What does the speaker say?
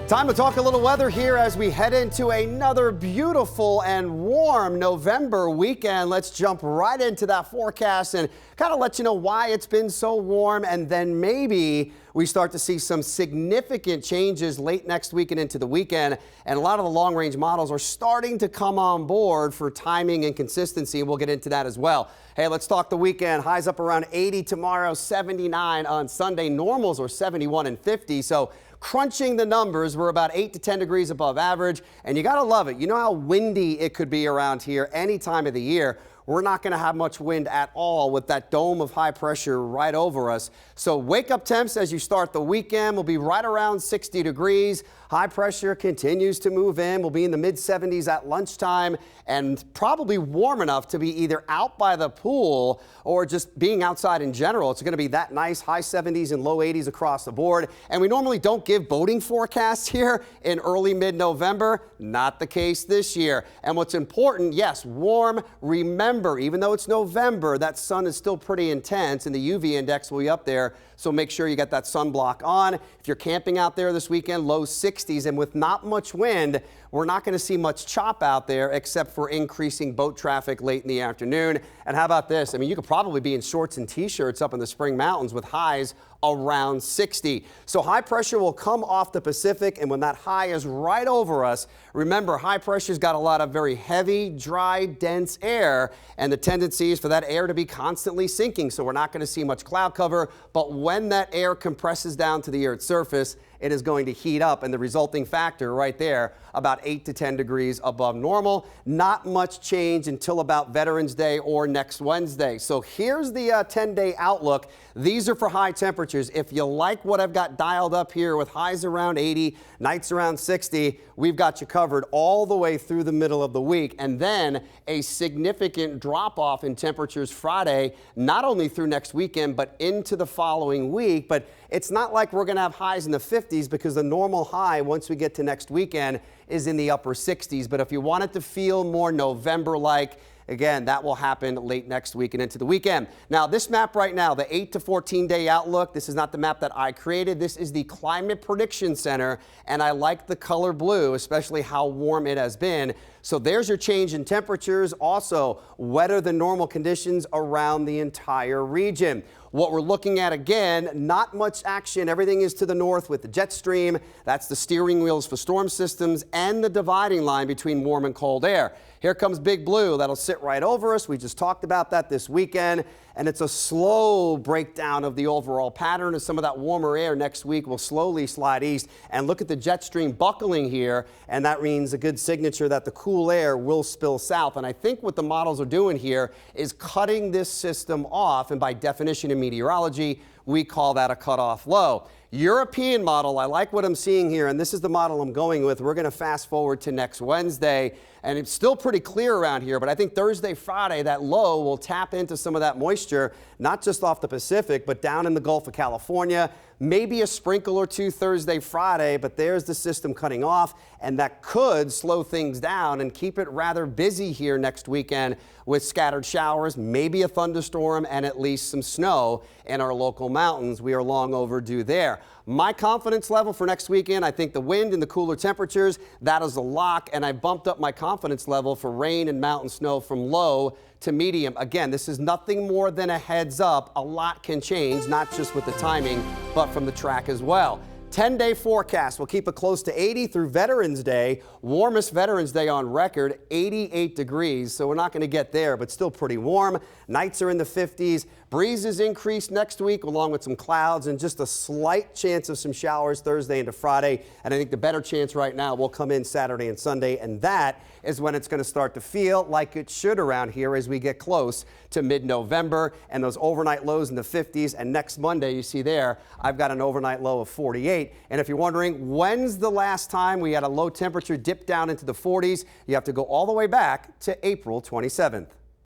Time to talk a little weather here as we head into another beautiful and warm November weekend. Let's jump right into that forecast and kind of let you know why it's been so warm, and then maybe we start to see some significant changes late next week and into the weekend. And a lot of the long range models are starting to come on board for timing and consistency. We'll get into that as well. Hey, let's talk the weekend. Highs up around 80 tomorrow, 79 on Sunday. Normals are 71 and 50. So crunching the numbers, we're about 8 to 10 degrees above average, and you got to love it. You know how windy it could be around here any time of the year. We're not going to have much wind at all with that dome of high pressure right over us. So wake up temps as you start the weekend will be right around 60 degrees. High pressure continues to move in. We'll be in the mid 70s at lunchtime and probably warm enough to be either out by the pool or just being outside in general. It's going to be that nice high 70s and low 80s across the board. And we normally don't give boating forecasts here in early mid-November. Not the case this year. And what's important, yes, warm. Remember, even though it's November, that sun is still pretty intense and the UV index will be up there. So make sure you got that sunblock on. If you're camping out there this weekend, low 60s, and with not much wind, we're not going to see much chop out there except for increasing boat traffic late in the afternoon. And how about this? I mean, you could probably be in shorts and t-shirts up in the Spring Mountains with highs around 60. So high pressure will come off the Pacific, and when that high is right over us, remember, high pressure's got a lot of very heavy, dry, dense air, and the tendency is for that air to be constantly sinking. So we're not going to see much cloud cover, but when that air compresses down to the Earth's surface, it is going to heat up, and the resulting factor right there, about 8 to 10 degrees above normal. Not much change until about Veterans Day or next Wednesday. So here's the 10-day outlook. These are for high temperatures. If you like what I've got dialed up here with highs around 80, nights around 60, we've got you covered all the way through the middle of the week. And then a significant drop off in temperatures Friday, not only through next weekend, but into the following week. But it's not like we're going to have highs in the 50s, because the normal high once we get to next weekend is in the upper 60s. But if you want it to feel more November-like, again, that will happen late next week and into the weekend. Now, this map right now, the 8 to 14-day outlook, this is not the map that I created. This is the Climate Prediction Center, and I like the color blue, especially how warm it has been. So there's your change in temperatures. Also, wetter than normal conditions around the entire region. What we're looking at, again, not much action. Everything is to the north with the jet stream. That's the steering wheels for storm systems and the dividing line between warm and cold air. Here comes Big Blue. That'll sit right over us. We just talked about that this weekend. And it's a slow breakdown of the overall pattern as some of that warmer air next week will slowly slide east. And look at the jet stream buckling here. And that means a good signature that the cool air will spill south. And I think what the models are doing here is cutting this system off. And by definition in meteorology, we call that a cutoff low. European model, I like what I'm seeing here, and this is the model I'm going with. We're going to fast forward to next Wednesday, and it's still pretty clear around here, but I think Thursday, Friday, that low will tap into some of that moisture, not just off the Pacific, but down in the Gulf of California. Maybe a sprinkle or two Thursday, Friday, but there's the system cutting off, and that could slow things down and keep it rather busy here next weekend with scattered showers, maybe a thunderstorm, and at least some snow in our local mountains. We are long overdue there. My confidence level for next weekend, I think the wind and the cooler temperatures, that is a lock, and I bumped up my confidence level for rain and mountain snow from low to medium. Again, this is nothing more than a heads up. A lot can change, not just with the timing, but from the track as well. 10-day forecast will keep it close to 80 through Veterans Day. Warmest Veterans Day on record, 88 degrees. So we're not going to get there, but still pretty warm. Nights are in the 50s. Breezes increase next week along with some clouds and just a slight chance of some showers Thursday into Friday. And I think the better chance right now will come in Saturday and Sunday. And that is when it's going to start to feel like it should around here as we get close to mid-November and those overnight lows in the 50s. And next Monday, you see there, I've got an overnight low of 48. And if you're wondering, when's the last time we had a low temperature dip down into the 40s, you have to go all the way back to April 27th.